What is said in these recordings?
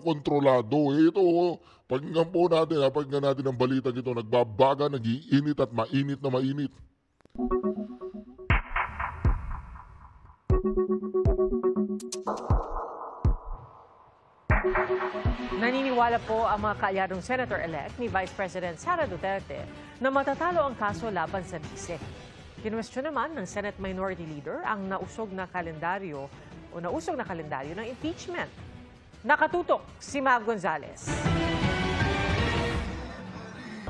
kontrolado. Ito, pakinggan po natin, pakinggan natin ang balita ito. Nagbabaga, nag-iinit at mainit na mainit. Naniniwala po ang mga kaalyadong Senator-elect ni Vice President Sara Duterte na matatalo ang kaso laban sa DICE. Kinwestiyon naman ng Senate Minority Leader ang nausog na kalendaryo ng impeachment. Nakatutok si Mag Gonzales.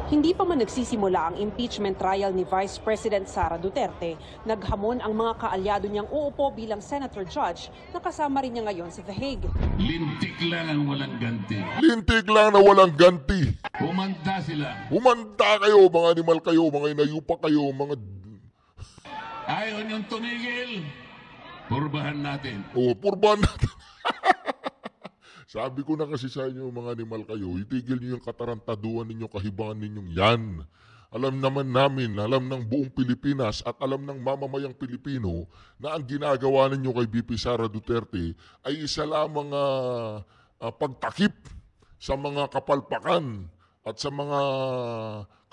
Hindi pa man nagsisimula ang impeachment trial ni Vice President Sara Duterte, naghamon ang mga kaalyado niyang uupo bilang senator judge na kasama rin niya ngayon sa The Hague. Lintik lang ang walang ganti. Lintik lang na walang ganti. Humanda sila. Humanda kayo, mga animal kayo, mga inayupa kayo, mga... Ayaw niyong tumigil. Purbahan natin. Purbahan natin. Sabi ko na kasi sa inyo, mga animal kayo, itigil niyo yung katarantaduan ninyo, kahibangan ninyong yan. Alam naman namin, alam ng buong Pilipinas at alam ng mamamayang Pilipino na ang ginagawa ninyo kay VP Sara Duterte ay isa lamang pagtakip sa mga kapalpakan at sa mga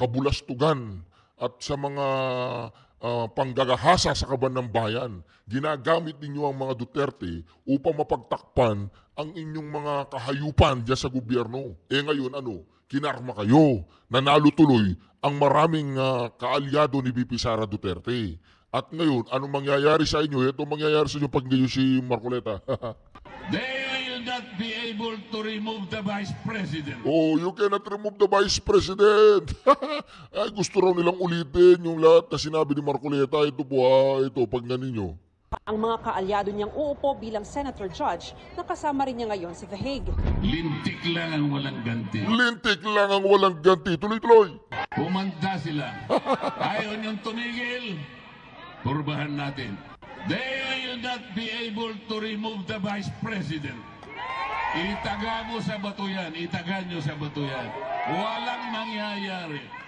kabulastugan at sa mga panggagahasa sa kaban ng bayan. Ginagamit ninyo ang mga Duterte upang mapagtakpan ang inyong mga kahayupan dyan sa gobyerno. Ngayon kinarma kayo. Nanalo tuloy ang maraming kaalyado ni VP Sara Duterte. At ngayon, anong mangyayari sa inyo? Ito mangyayari sa inyo pag ngayon si Marcoleta. They will not be able to remove the Vice President. Oh, you cannot remove the Vice President. Ay, gusto raw nilang ulitin yung lahat na sinabi ni Marcoleta. Ito po ito, pag ninyo. Ang mga kaalyado niyang uupo bilang senator judge na kasama rin niya ngayon sa The Hague. Lintik lang ang walang ganti. Lintik lang ang walang ganti. Tuloy-tuloy. Humanda sila. Ayaw niyong tumigil. Purbahan natin. They will not be able to remove the Vice President. Itaga mo sa bato yan. Itaga nyo sa bato yan. Walang mangyayari.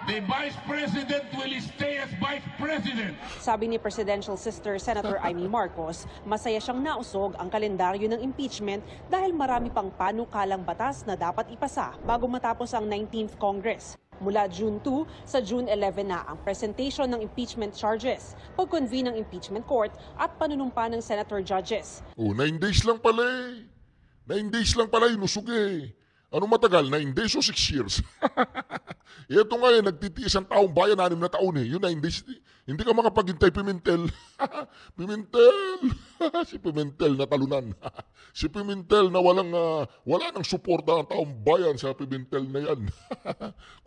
The Vice President will stay as Vice President. Sabi ni Presidential Sister Senator Amy Marcos, masaya siyang nausog ang kalendaryo ng impeachment dahil marami pang panukalang batas na dapat ipasa bago matapos ang 19th Congress. Mula June 2 sa June 11 na ang presentation ng impeachment charges, pag-convene ng impeachment court at panunumpa ng senator judges. 9 days lang pala 9 days lang pala inusog Ano matagal? 9 days o 6 years? Ito nga nagtitiis ang taong bayan, 6 na taon Yung 9 days, hindi ka makapaghintay, Pimentel. Pimentel! Si Pimentel na talunan. Si Pimentel na wala nang suporta ang taong bayan sa Pimentel na yan.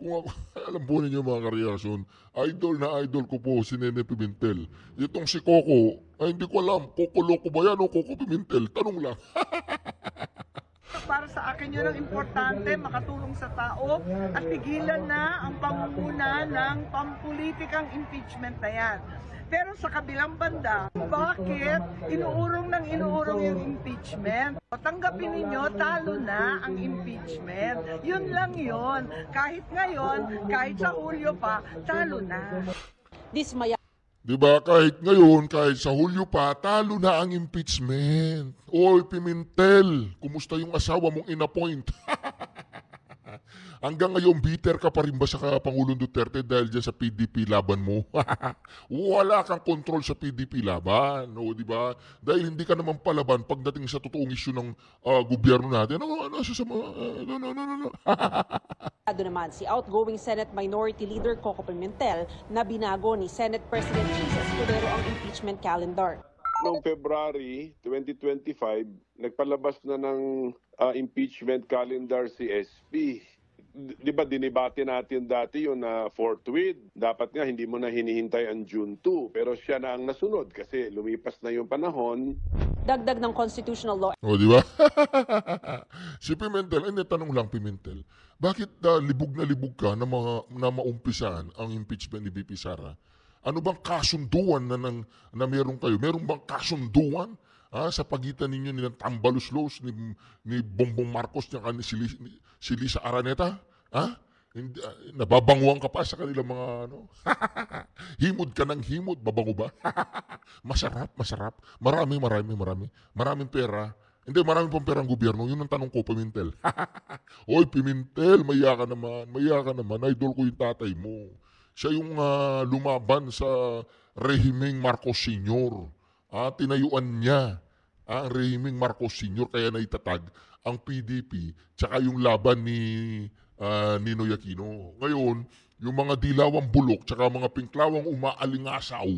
Kung ako, alam po ninyo mga kareason, idol na idol ko po si Nene Pimentel. Itong si Coco, hindi ko alam, Coco Loco ba yan o Coco Pimentel? Tanong lang. Para sa akin yun ang importante, makatulong sa tao at pigilan na ang pangunguna ng pampulitikang impeachment na yan. Pero sa kabilang banda, bakit inuurong yung impeachment? Tanggapin ninyo, talo na ang impeachment. Yun lang yun. Kahit ngayon, kahit sa Hulyo pa, talo na. Dismaya. Diba, kahit ngayon, kahit sa Hulyo pa, talo na ang impeachment. Oy, Pimentel, kumusta yung asawa mong inappoint? Hanggang ngayon, bitter ka pa rin ba sa Pangulong Duterte dahil dyan sa PDP laban mo? Wala kang control sa PDP laban, di ba? Dahil hindi ka naman palaban pagdating sa totoong issue ng gobyerno natin. No. Naman si outgoing Senate Minority Leader Coco Pimentel na binago ni Senate President Jesus Cordero ang impeachment calendar. Noong February 2025, nagpalabas na ng impeachment calendar si SP. Di ba dinibate natin dati yun na forthwith. Dapat nga hindi mo na hinihintay ang June 2. Pero siya na ang nasunod kasi lumipas na yung panahon. Dagdag ng constitutional law. Di ba? Si Pimentel, tanong lang Pimentel, bakit libog na libog ka na maumpisan ang impeachment ni VP Sara? Ano bang kasunduan na meron kayo? Meron bang kasunduan sa pagitan ninyo ni Tambaluslos, ni Bongbong Marcos, ni si Lisa Araneta? Nababanguan ka pa sa kanilang mga himod ka ng himod, babango ba? Masarap. Maraming pera, Hindi, marami pang perang gobyerno. Yun ang tanong ko, Pimentel. Oy, Pimentel, maya ka naman. Maya ka naman. Idol ko yung tatay mo. Siya yung lumaban sa rehimeng Marcos Sr. Tinayuan niya ang rehimeng Marcos Sr. Kaya naitatag ang PDP tsaka yung laban ni Ninoy Aquino. Ngayon, yung mga dilawang bulok tsaka mga pinklawang umaalingasaw,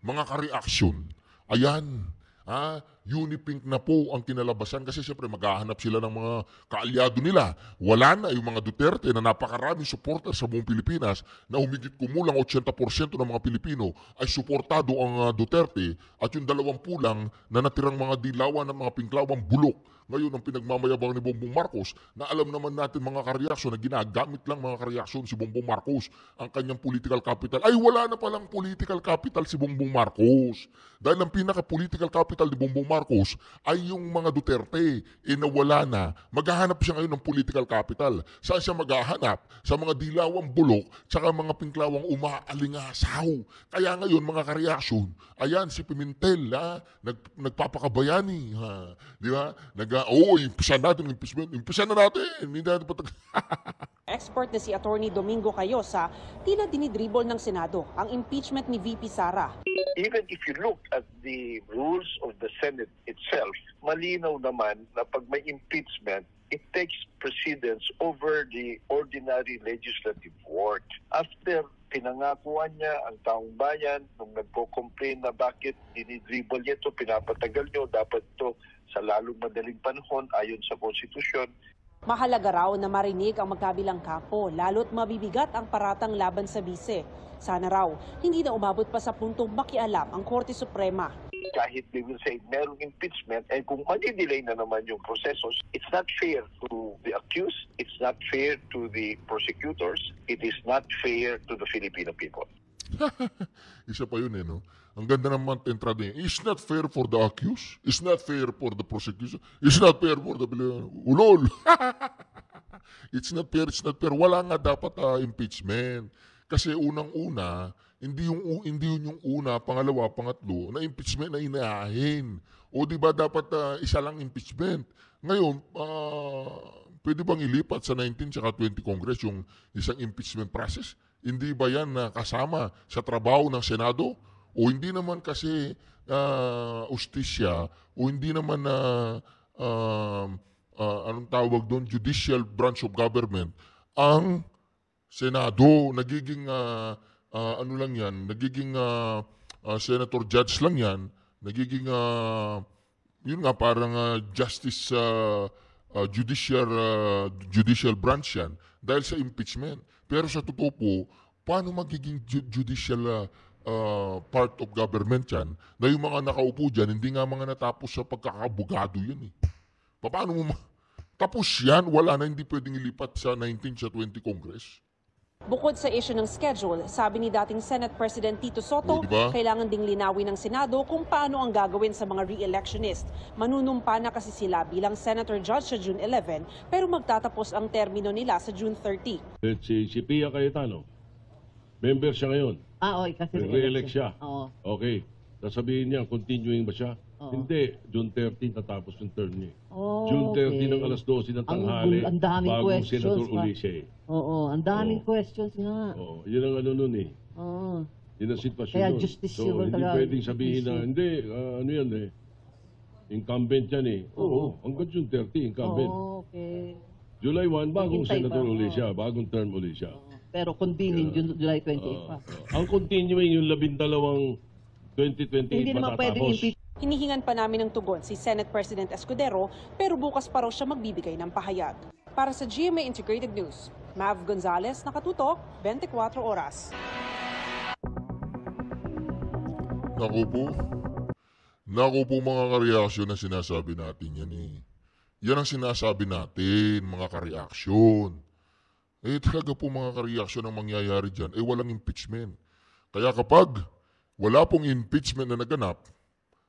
mga kareaksyon, ayan, Unipink na po ang kinalabasan kasi siyempre maghahanap sila ng mga kaalyado nila. Wala na yung mga Duterte na napakaraming supporter sa buong Pilipinas na humigit kumulang 80% ng mga Pilipino ay suportado ang Duterte at yung 20 lang na natirang mga dilawan ng mga pinklawang bulok. Ngayon, ang pinagmamayabang ni Bongbong Marcos na alam naman natin mga kareaksyon na ginagamit lang mga kareaksyon si Bongbong Marcos ang kanyang political capital. Ay, wala na palang political capital si Bongbong Marcos. Dahil ang pinaka-political capital ni Bongbong Marcos ay yung mga Duterte. Nawala na. Maghahanap siya ngayon ng political capital. Saan siya maghahanap? Sa mga dilawang bulok tsaka mga pinklawang umaalingasaw. Kaya ngayon, mga kareaksyon, ayan, si Pimentel, nagpapakabayani. Di ba? Impisa natin, impisa na natin. Hindi natin Expert na si Attorney Domingo Cayosa, tila dinidribble ng Senado ang impeachment ni VP Sara. Even if you look at the rules of the Senate itself, malinaw naman na pag may impeachment, it takes precedence over the ordinary legislative work. After pinangakuan niya ang taong bayan, nung nagko-complain na bakit dinidribble niya ito, pinapatagal niyo, dapat ito sa lalong madaling panahon ayon sa konstitusyon. Mahalaga raw na marinig ang magkabilang kampo, lalo't mabibigat ang paratang laban sa bise. Sana raw, hindi na umabot pa sa puntong makialam ang Korte Suprema. Kahit they will say merong impeachment, kung madidelay na naman yung proseso, it's not fair to the accused, it's not fair to the prosecutors, it is not fair to the Filipino people. Isa pa yun no? Ang ganda naman entrada niya. It's not fair for the accused. It's not fair for the prosecution. It's not fair for the ulol. It's not fair, it's not fair. Wala nga dapat impeachment. Kasi unang-una, hindi yun yung una, pangalawa, pangatlo, na impeachment na inaahin. O di ba dapat isa lang impeachment? Ngayon, pwede bang ilipat sa 19 at 20 Congress yung isang impeachment process? Hindi ba yan kasama sa trabaho ng Senado? O hindi naman kasi ustisya o hindi naman anong tawag doon, judicial branch of government ang Senado. Nagiging ano lang yan, nagiging senator judge lang yan, nagiging yun nga parang justice judicial branch yan dahil sa impeachment. Pero sa totoo po, paano magiging judicial part of government yan na yung mga nakaupo dyan, hindi nga mga natapos sa pagkakabugado yan Paano mo tapos yan, wala na, hindi pwedeng ilipat sa 19 sa 20 Congress. Bukod sa issue ng schedule, sabi ni dating Senate President Tito Soto, diba? kailangan ding linawin ng Senado kung paano ang gagawin sa mga re-electionist. Manunumpa na kasi sila bilang Senator Judge sa June 11, pero magtatapos ang termino nila sa June 30. Si Pia Cayetano, member siya ngayon. Kasi Re-elect siya. Oo. Okay. Sasabihin niya, continuing ba siya? Oo. Hindi. June 30 tatapos yung term niya. Oh, June 30 ng alas 12 ng tanghali. Ang daming bagong questions. Senator uli siya Oo, ang daming Oo. questions nga. Yun ang ano nun Oo. Yun ang sitwasyon Kaya nun. justiciable hindi talaga. pwedeng sabihin na, Issue. hindi, ano yan incumbent yan Oo, hanggang June 30, incumbent. Okay. July 1, bagong Hintay senator pa, uli oo. siya, bagong term uli siya. Pero convening July 28 pa. Ang continuing yung 12 2028 Hindi naman pwedeng matatapos. impeach. Hinihingan pa namin ng tugon si Senate President Escudero, pero bukas pa raw siya magbibigay ng pahayag. Para sa GMA Integrated News, Mav Gonzalez, nakatutok, 24 oras. Naku po mga kareaksyon na sinasabi natin yan Yan ang sinasabi natin, mga kareaksyon. Talaga po mga kareaksyon ang mangyayari dyan, walang impeachment. Kaya kapag wala pong impeachment na naganap,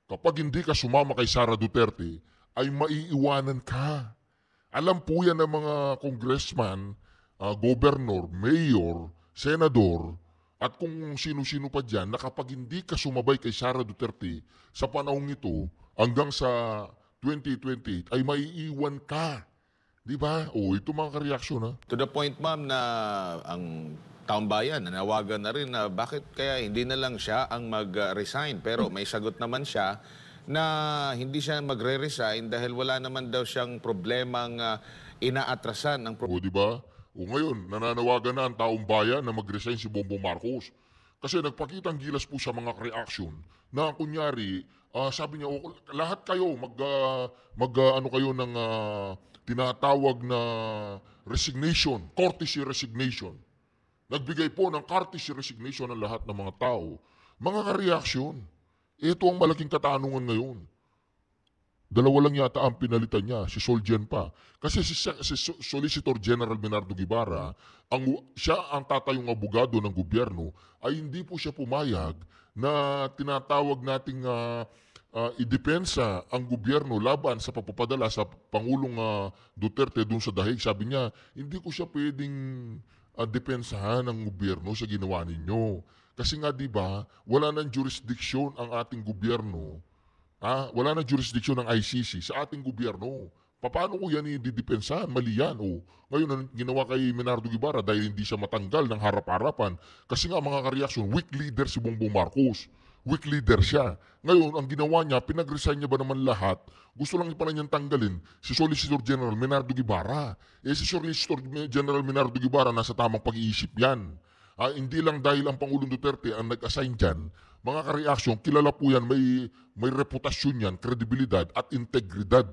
kapag hindi ka sumama kay Sara Duterte, ay maiiwanan ka. Alam po yan ng mga congressman, governor, mayor, senador, at kung sino-sino pa dyan, na kapag hindi ka sumabay kay Sara Duterte sa panahong ito, hanggang sa 2028 ay maiiwan ka. Di ba? O, ito mga ka-reaction, ha? To the point, ma'am, na ang taong bayan nanawagan na rin na bakit kaya hindi na lang siya ang mag-resign. Pero may sagot naman siya na hindi siya magre-resign dahil wala naman daw siyang problemang inaatrasan. O, di ba? O ngayon, nananawagan na ang taong bayan na mag-resign si Bongbong Marcos. Kasi nagpakitang gilas po sa mga reaction na kunyari, sabi niya, lahat kayo ano kayo ng tinatawag na resignation, courtesy resignation. Nagbigay po ng courtesy resignation ng lahat ng mga tao. Mga ka-reaction, ito ang malaking katanungan ngayon. Dalawa lang yata ang pinalitan niya, si Solgen pa. Kasi si Solicitor General Menardo Guibarra, siya ang tatayong abogado ng gobyerno, ay hindi po siya pumayag na tinatawag nating idepensa ang gobyerno laban sa pagpapadala sa Pangulong Duterte dun sa dahig. Sabi niya, hindi ko siya pwedeng depensahan ng gobyerno sa ginawa ninyo. Kasi nga di ba, wala nang jurisdiction ang ating gobyerno. Wala nang jurisdiction ng ICC sa ating gobyerno. Paano ko yan i-didepensahan? Mali yan. Ngayon, ang ginawa kay Menardo Guibarra dahil hindi siya matanggal ng harap-harapan. Kasi nga mga ka-reaction, weak leader si Bongbong Marcos. Weak leader siya. Ngayon, ang ginawa niya, pinag-resign niya ba naman lahat? Gusto lang pala niyang tanggalin si Solicitor General Menardo Guibarra. Si Solicitor General Menardo Guibarra nasa tamang pag-iisip yan. Hindi lang dahil ang Pangulong Duterte ang nag-assign dyan. Mga ka-reaction, kilala po yan, may reputasyon yan, kredibilidad at integridad.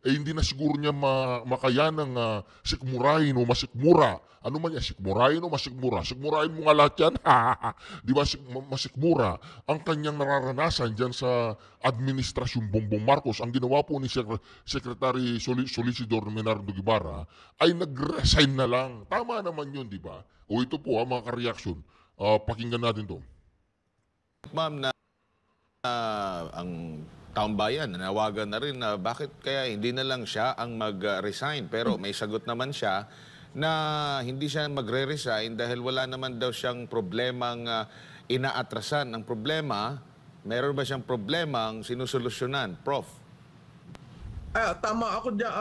Hindi na siguro niya makayanang sikmurahin o masikmura. Ano man yan, sikmurahin o masikmura? Sikmurahin mo nga lahat yan. Di ba, masikmura ang kanyang nararanasan dyan sa administrasyon Bongbong Marcos. Ang ginawa po ni Secretary Solicitor Menardo Guibarra ay nag-resign na lang. Tama naman yun, di ba? O ito po, mga ka-reaction. Pakinggan natin to. Ma'am, na ang taong bayan nanawagan na rin na bakit kaya hindi na lang siya ang mag-resign. Pero may sagot naman siya na hindi siya magre-resign dahil wala naman daw siyang problemang inaatrasan. Ang problema, meron ba siyang problemang sinusolusyonan? Prof. Tama ako dyan,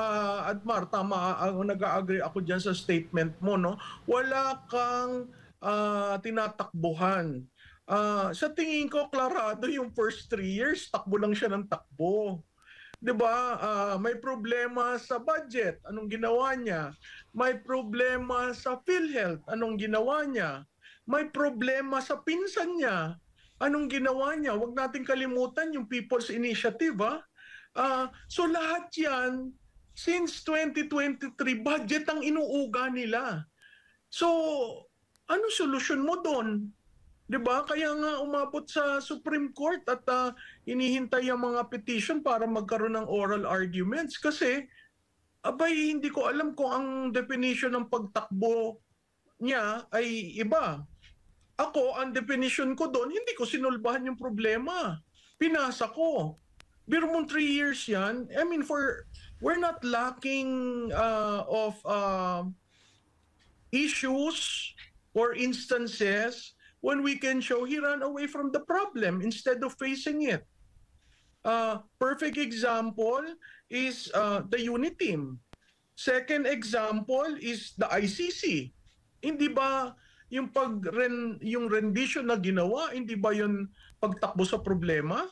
Admar, tama, nag-agree ako dyan sa statement mo, no? Wala kang tinatakbuhan. Sa tingin ko, klarado yung first 3 years, takbo lang siya ng takbo. 'Di ba? May problema sa budget, anong ginawa niya? May problema sa PhilHealth, anong ginawa niya? May problema sa pinsan niya, anong ginawa niya? Huwag natin kalimutan yung People's Initiative, so lahat yan, since 2023, budget ang inuuga nila. So, ano solusyon mo doon? 'Di ba? Kaya nga umabot sa Supreme Court at hinihintay ang mga petition para magkaroon ng oral arguments kasi abay hindi ko alam kung ang definition ng pagtakbo niya ay iba. Ako, ang definition ko doon, hindi ko sinulbahan yung problema. Pinasa ko. Biro mong 3 years yan. I mean, we're not lacking of issues or instances when we can show he ran away from the problem instead of facing it. Perfect example is the unit team. Second example is the ICC. Hindi ba yung yung rendition na ginawa, hindi ba yun pagtakbo sa problema?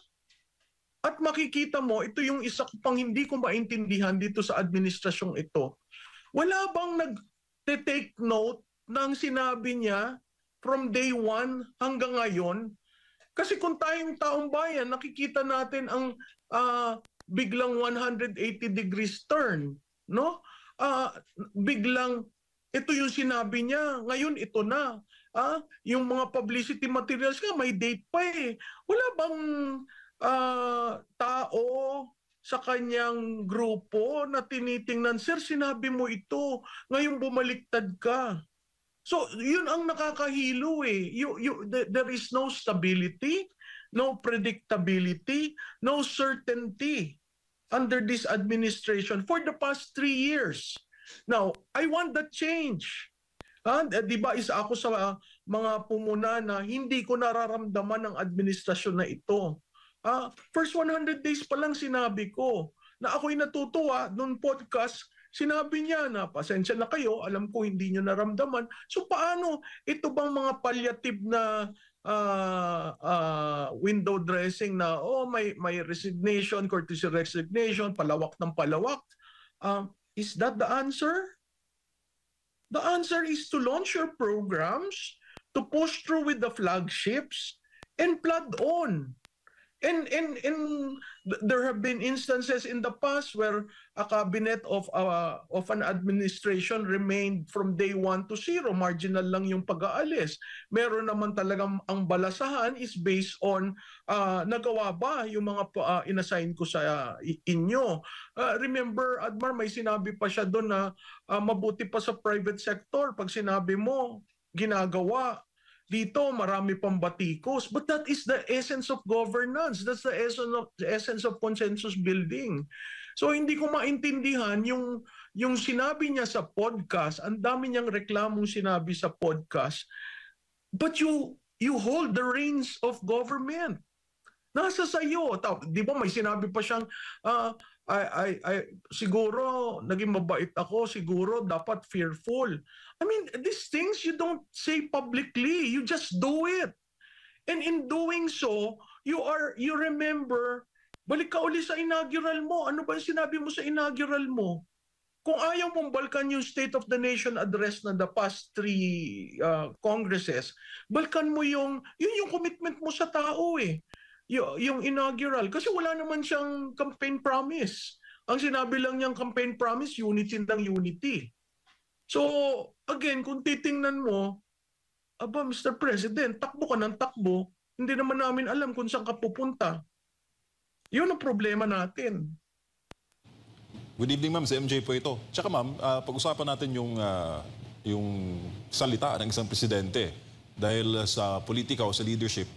At makikita mo, ito yung isa pang hindi ko maintindihan dito sa administrasyong ito. Wala bang nag-take note ng sinabi niya from day 1 hanggang ngayon? Kasi kung tayong taong bayan, nakikita natin ang biglang 180 degrees turn, no? Biglang ito yung sinabi niya, ngayon ito na. Yung mga publicity materials nga may date pa eh. Wala bang tao sa kanyang grupo na tinitingnan, sir, sinabi mo ito, ngayon bumaliktad ka. So, yun ang nakakahilo eh. There is no stability, no predictability, no certainty under this administration for the past 3 years. Now, I want that change. Di ba, isa ako sa mga pumuna na hindi ko nararamdaman ng administrasyon na ito. First 100 days pa lang sinabi ko na ako'y natutuwa nung podcast, sinabi niya na pasensya na kayo, alam ko hindi niyo naramdaman. So paano ito bang mga palliative na window dressing na may resignation, courtesy resignation, palawak ng palawak? Is that the answer? The answer is to launch your programs, to push through with the flagships, and plod on. And there have been instances in the past where a cabinet of an administration remained from day 1 to 0. Marginal lang yung pag-aalis. Meron naman talagang ang balasahan is based on nagawa ba yung mga inassign ko sa inyo. Remember, Admar, may sinabi pa siya doon na mabuti pa sa private sector pag sinabi mo, ginagawa. Dito, marami pang batikos. But that is the essence of governance. That's the essence of consensus building. So hindi ko maintindihan yung sinabi niya sa podcast, ang dami niyang reklamong sinabi sa podcast, but you hold the reins of government. Nasa sayo. Di ba may sinabi pa siyang, siguro naging mabait ako, siguro dapat fearful. I mean, these things you don't say publicly, you just do it. And in doing so, you remember, balik ka uli sa inaugural mo. Ano ba yung sinabi mo sa inaugural mo? Kung ayaw mong balkan yung State of the Nation address na the past 3 congresses, balkan mo yung commitment mo sa tao eh. Yung inaugural. Kasi wala naman siyang campaign promise. Ang sinabi lang niyang campaign promise, unity ng unity. So, again, kung titingnan mo, Mr. President, takbo ka ng takbo, hindi naman namin alam kung saan ka pupunta. Yun ang problema natin. Good evening, ma'am. Si MJ po ito. Tsaka, ma'am, pag-usapan natin yung salita ng isang presidente. Dahil sa politika o sa leadership,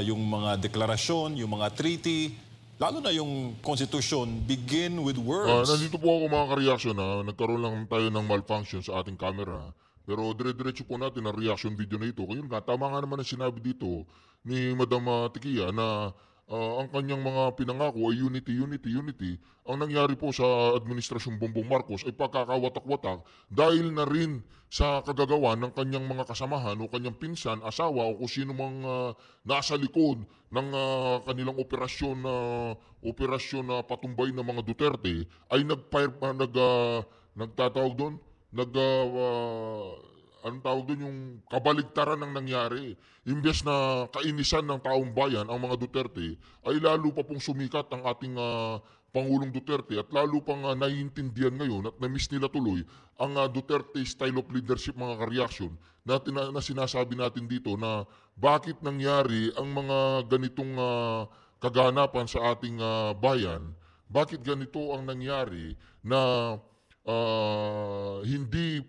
yung mga deklarasyon, yung mga treaty, lalo na yung Constitution, begin with words. Nandito po ako mga ka-reaction. Nagkaroon lang tayo ng malfunction sa ating camera. Pero dire-diretso po natin ang reaction video na ito. Kaya tama nga naman ang sinabi dito ni Madam Tikia na ang kanyang mga pinangako ay unity, unity, unity. Ang nangyari po sa Administrasyong Bongbong Marcos ay pagkakawatak-watak dahil na rin sa kagagawa ng kanyang mga kasamahan o kanyang pinsan, asawa o kung sino mang nasa likod ng kanilang operasyon na patumbay ng mga Duterte ay nagtatawag doon, anong tawag doon, yung kabaligtaran ng nangyari. Imbes na kainisan ng taong bayan ang mga Duterte, ay lalo pa pong sumikat ang ating Pangulong Duterte at lalo pang naiintindihan ngayon at na-miss nila tuloy ang Duterte style of leadership, mga ka-reaction na sinasabi natin dito na bakit nangyari ang mga ganitong kaganapan sa ating bayan, bakit ganito ang nangyari na hindi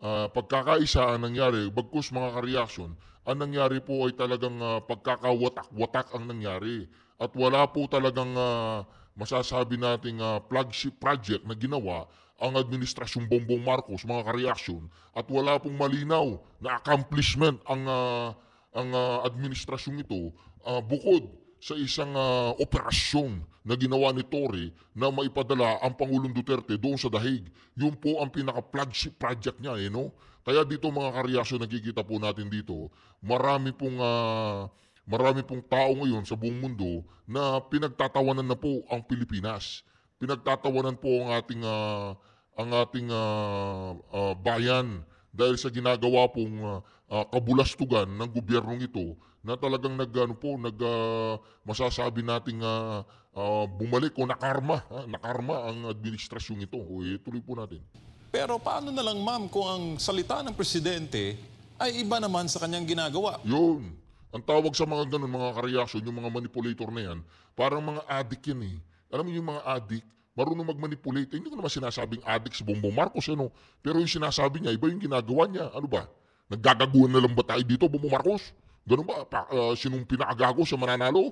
pagkakaisa ang nangyari, bagkus mga ka-reaction, ang nangyari po ay talagang pagkakawatak-watak ang nangyari. At wala po talagang masasabi nating flagship project na ginawa ang Administrasyong Bongbong Marcos, mga ka-reaction. At wala pong malinaw na accomplishment ang administrasyong ito bukod sa isang operasyon na ginawa ni Tory na maipadala ang Pangulong Duterte doon sa Dahig. Yun po ang pinaka-flagship project niya. No? Kaya dito mga ka-reaction, nakikita po natin dito, marami pong tao ngayon sa buong mundo na pinagtatawanan na po ang Pilipinas. Pinagtatawanan po ang ating bayan dahil sa ginagawa pong kabulastugan ng gobyernong ito na talagang masasabi nating bumalik o nakarma ang administrasyong ito. Tuloy po natin. Pero paano na lang, ma'am, kung ang salita ng presidente ay iba naman sa kanyang ginagawa? Yun. Ang tawag sa mga ganun, mga ka-reaction, yung mga manipulator na yan, parang mga addict yan eh. Alam mo yung mga addict, marunong mag-manipulate. Hindi ko naman sinasabing addict si Bongbong Marcos, pero yung sinasabi niya, iba yung ginagawa niya. Ano ba? Naggagaguhan na lang ba tayo dito, Bongbong Marcos? Ganun ba? Sinong pinakagago siya mananalo?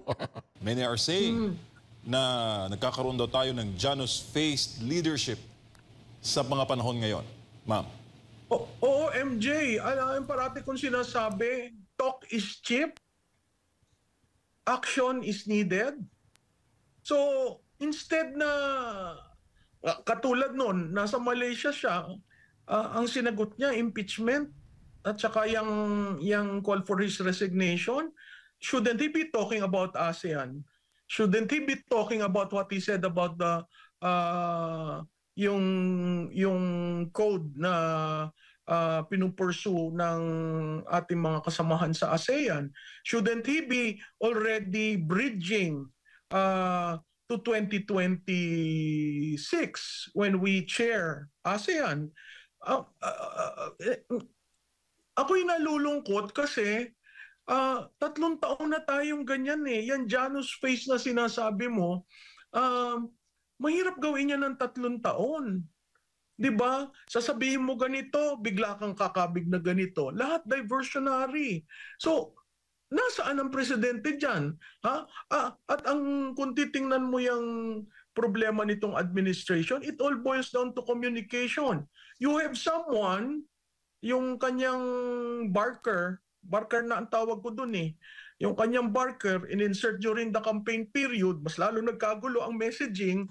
Many are saying na nagkakaroon daw tayo ng Janus-faced leadership sa mga panahon ngayon. Ma'am. Oo, MJ. Alam parati kong sinasabi, talk is cheap, action is needed. So, instead na katulad nun, nasa Malaysia siya, ang sinagot niya, impeachment, at saka yung call for his resignation, shouldn't he be talking about ASEAN? Shouldn't he be talking about what he said about the yung code na pinupursue ng ating mga kasamahan sa ASEAN? Shouldn't he be already bridging to 2026 when we chair ASEAN? Ako'y nalulungkot kasi 3 taon na tayong ganyan eh. Yan Janus face na sinasabi mo, mahirap gawin yan ng 3 taon. 'Di ba? Sasabihin mo ganito, bigla kang kakabig na ganito. Lahat diversionary. So, nasaan ang presidente diyan? Ha? At kung titingnan mo yung problema nitong administration, it all boils down to communication. You have someone, yung kanyang Barker na ang tawag ko dun eh, yung kanyang Barker, in-insert during the campaign period, mas lalo nagkagulo ang messaging,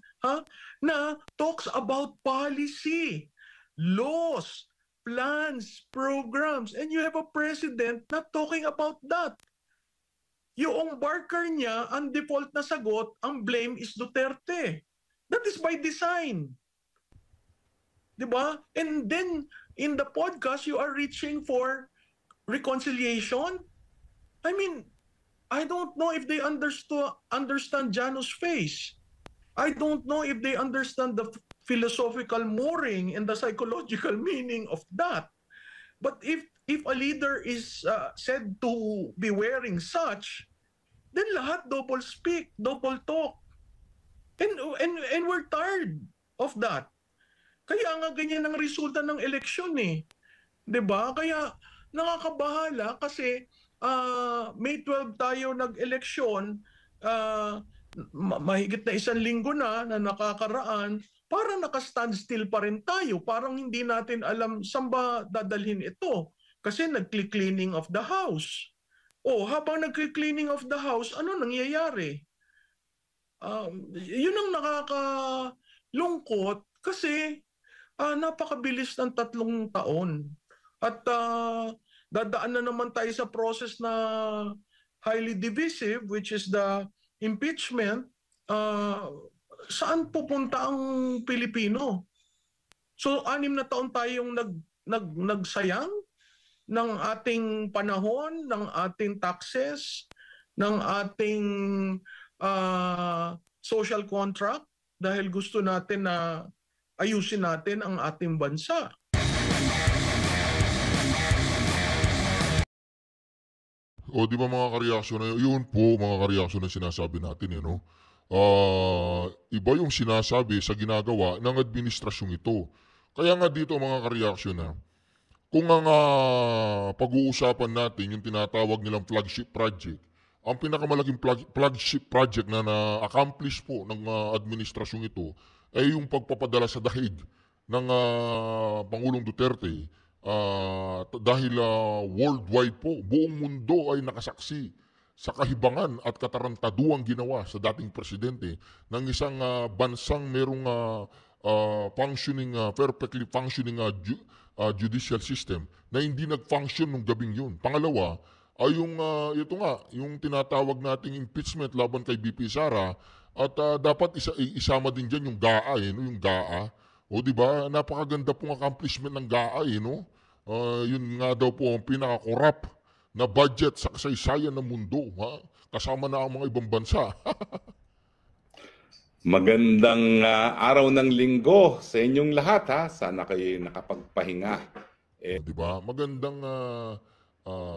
na talks about policy, laws, plans, programs, and you have a president not talking about that. Yung Barker niya, ang default na sagot, ang blame is Duterte. That is by design. Diba? And then, in the podcast, you are reaching for reconciliation. I mean, I don't know if they understand Janus face. I don't know if they understand the philosophical mooring and the psychological meaning of that. But if a leader is said to be wearing such, then lahat double speak, double talk. And we're tired of that. Kaya nga ganyan ang resulta ng eleksyon eh. 'Di ba? Kaya nakakabahala kasi May 12 tayo nag-eleksyon, mahigit na 1 linggo na nakakaraan, parang naka-standstill pa rin tayo. Parang hindi natin alam saan ba dadalhin ito. Kasi nag-cleaning of the house. Habang nag-cleaning of the house, ano nangyayari? Yun ang nakakalungkot kasi napakabilis ng 3 taon. At dadaan na naman tayo sa process na highly divisive, which is the impeachment. Saan pupunta ang Pilipino? So 6 na taon tayong nagsayang ng ating panahon, ng ating taxes, ng ating social contract dahil gusto natin na ayusin natin ang ating bansa. Di ba mga kareaksyon na yun po, mga kareaksyon na sinasabi natin no? Iba yung sinasabi sa ginagawa ng administrasyong ito. Kaya nga dito mga kareaksyon na, kung ang pag-uusapan natin yung tinatawag nilang flagship project, ang pinakamalaking flagship project na na-accomplish po ng administrasyong ito ay yung pagpapadala sa dahig ng Pangulong Duterte. Dahil worldwide po, buong mundo ay nakasaksi sa kahibangan at katarantaduang ginawa sa dating presidente ng isang bansang merong perfectly functioning judicial system na hindi nag-function nung gabing yun. Pangalawa ay yung tinatawag nating impeachment laban kay BP Sara at dapat isama din dyan yung GAA yung GAA. Di ba? Napakaganda pong accomplishment ng GAA no? Yun nga daw po ang pinaka-corrupt na budget sa kasaysayan ng mundo. Kasama na ang mga ibang bansa. Magandang araw ng linggo sa inyong lahat. Sana kayo nakapagpahinga. Diba? Magandang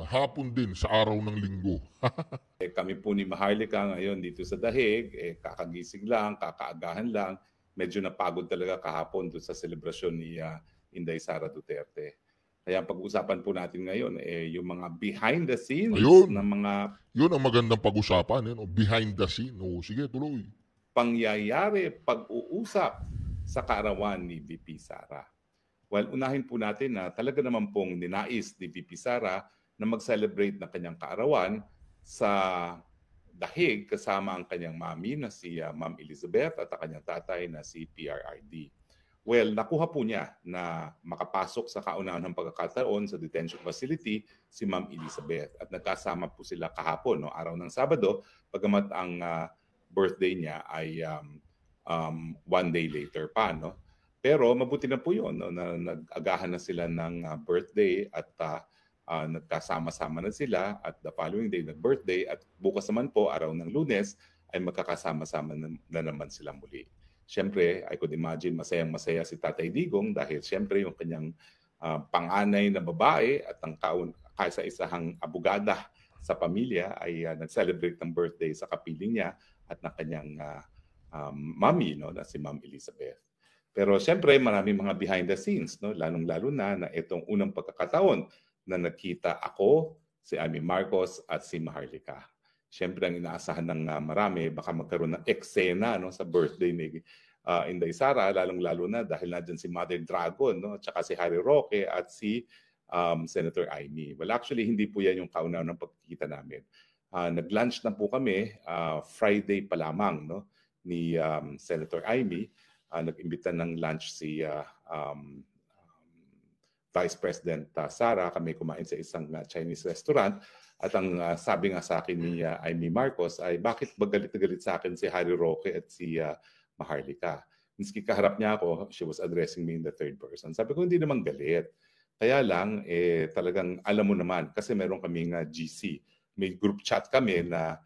hapon din sa araw ng linggo. Kami po ni Maharlika ngayon dito sa Dahig. Kakagising lang, kakaagahan lang. Medyo napagod talaga kahapon doon sa selebrasyon ni Inday Sara Duterte. Kaya pag-usapan po natin ngayon yung mga behind the scenes ng mga... Yun ang magandang pag-usapan, behind the scene. Sige, tuloy. Pangyayari, pag-uusap sa kaarawan ni VP Sara. Well, unahin po natin na talaga naman pong ninais ni VP Sara na mag-celebrate ng kanyang kaarawan sa dahig kasama ang kanyang mami na si Ma'am Elizabeth at ang kanyang tatay na si PRRD. Well, nakuha po niya na makapasok sa kauna-unahang pagkakataon sa detention facility si Ma'am Elizabeth at nagkasama po sila kahapon, no, araw ng Sabado, bagamat ang birthday niya ay 1 day later pa. No? Pero mabuti na po yun, no, na nag-agahan na sila ng birthday at nagkasama-sama na sila at the following day nag-birthday at bukas naman po, araw ng Lunes, ay magkakasama-sama na naman sila muli. Siyempre, I could imagine masayang-masaya si Tatay Digong dahil siyempre yung kanyang panganay na babae at ang kaisa-isahang abogada sa pamilya ay nag-celebrate ng birthday sa kapiling niya at ng kanyang mami, no, na si Ma'am Elizabeth. Pero siyempre, maraming mga behind the scenes, no, lalong-lalo na itong unang pagkakataon na nakita ako, si Amy Marcos at si Maharlika. Siyempre, ang inaasahan ng marami, baka magkaroon ng eksena, no, sa birthday ni Inday Sara, lalong-lalo na dahil nadyan si Mother Dragon, no, at saka si Harry Roque at si Senator Amy. Well, actually, hindi po yan yung kauna-unang pagkikita namin. Nag-lunch na po kami Friday pa lamang, no, ni Senator Amy. Nag-imbita ng lunch si Vice President Sara. Kami kumain sa isang Chinese restaurant. At ang sabi nga sa akin ni Amy Marcos ay bakit ba galit na galit sa akin si Harry Roque at si Maharlika. Miski kaharap niya ako, she was addressing me in the third person. Sabi ko hindi naman galit. Kaya lang, talagang alam mo naman kasi meron kaming GC. May group chat kami na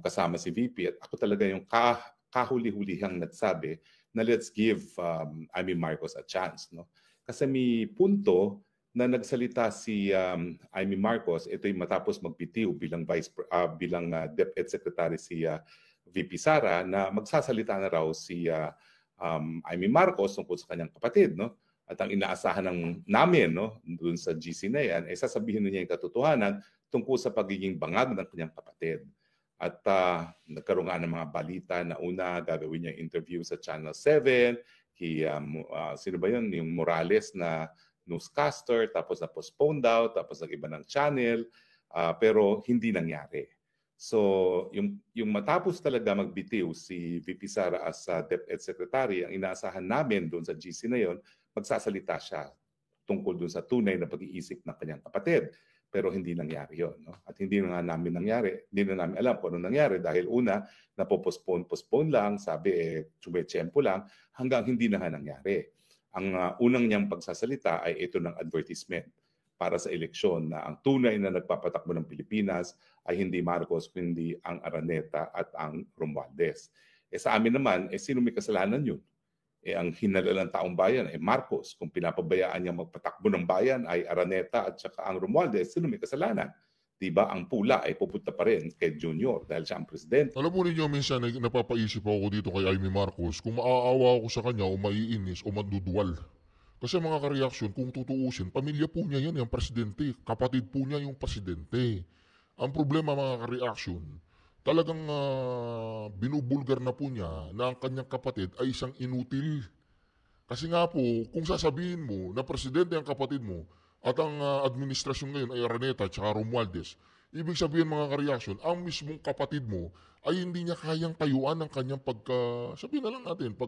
kasama si VP at ako talaga yung kahuli-hulihang nagsabi na let's give Amy Marcos a chance. No? Kasi may punto na nagsalita si Amy Marcos, ito'y matapos magbitiw bilang DepEd Secretary si VP Sara na magsasalita na raw si Amy Marcos tungkol sa kanyang kapatid, no? At ang inaasahan namin, no, doon sa GC na yan, ay sasabihin niya yung katotohanan tungkol sa pagiging bangag ng kanyang kapatid. At nagkaroon nga ng mga balita na una gagawin niya interview sa Channel 7, sino ba yun? Yung Morales na newscaster, tapos na-postponed daw, tapos nag-iba ng channel, pero hindi nangyari. So, yung matapos talaga magbitiw si VP Sara as DepEd Secretary, ang inaasahan namin doon sa GC na yon, magsasalita siya tungkol doon sa tunay na pag-iisip ng kanyang kapatid. Pero hindi nangyari yon. No? At hindi na namin alam kung ano nangyari dahil una, napopostpone lang, sabi tsumetsiyempo lang, hanggang hindi na nga nangyari. Ang unang niyang pagsasalita ay ito ng advertisement para sa eleksyon na ang tunay na nagpapatakbo ng Pilipinas ay hindi Marcos kundi ang Araneta at ang Romualdez. Sa amin naman, sino may kasalanan yun? Ang hinala ng taong bayan ay Marcos. Kung pinapabayaan niya magpatakbo ng bayan ay Araneta at saka ang Romualdez, sino may kasalanan? Diba ang pula ay pupunta pa rin kay Junior dahil siya ang presidente. Alam mo ninyo, minsan napapaisip ako dito kay Amy Marcos kung maaawa ako sa kanya o maiinis o maduduwal. Kasi mga kareaksyon, kung tutuusin, pamilya po niya yan, yung presidente. Kapatid po niya yung presidente. Ang problema mga kareaksyon, talagang binubulgar na po niya na ang kanyang kapatid ay isang inutil. Kasi nga po, kung sasabihin mo na presidente ang kapatid mo, at ang administrasyon ngayon ay Araneta at Romualdez, ibig sabihin mga kareaksyon, ang mismong kapatid mo ay hindi niya kayang tayuan ng kanyang sabihin na lang natin,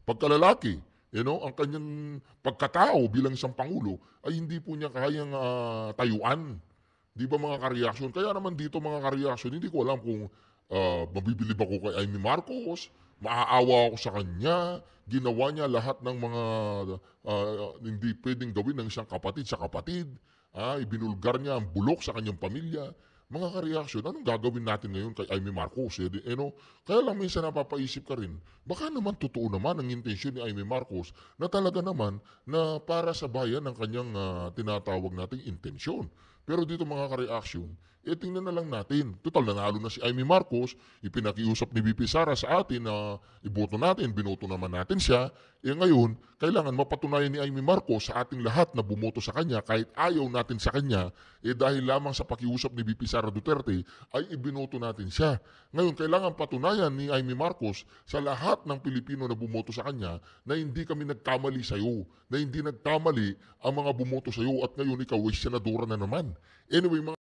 pagkalalaki. You know, ang kanyang pagkatao bilang isang pangulo ay hindi po niya kayang tayuan. Di ba mga kareaksyon? Kaya naman dito mga kareaksyon, hindi ko alam kung mabibilib ako kay Amy Marcos, maaawa ako sa kanya, ginawa niya lahat ng mga hindi pwedeng gawin ng isang kapatid sa kapatid. Ibinulgar niya ang bulok sa kanyang pamilya. Mga kareaksyon, anong gagawin natin ngayon kay Amy Marcos? Kaya lang minsan napapaisip ka rin, baka naman totoo naman ang intensyon ni Amy Marcos na talaga naman na para sa bayan ang kanyang tinatawag nating intensyon. Pero dito mga kareaksyon, tingnan na lang natin. Total, nanalo na si Amy Marcos, ipinakiusap ni VP Sara sa atin na iboto natin, binoto naman natin siya. Ngayon, kailangan mapatunayan ni Amy Marcos sa ating lahat na bumoto sa kanya kahit ayaw natin sa kanya, dahil lamang sa pakiusap ni VP Sara Duterte ay ibinoto natin siya. Ngayon, kailangan patunayan ni Amy Marcos sa lahat ng Pilipino na bumoto sa kanya na hindi kami nagkamali sa iyo, na hindi nagkamali ang mga bumoto sa iyo at ngayon ikaw ay senadora na naman. Anyway, mga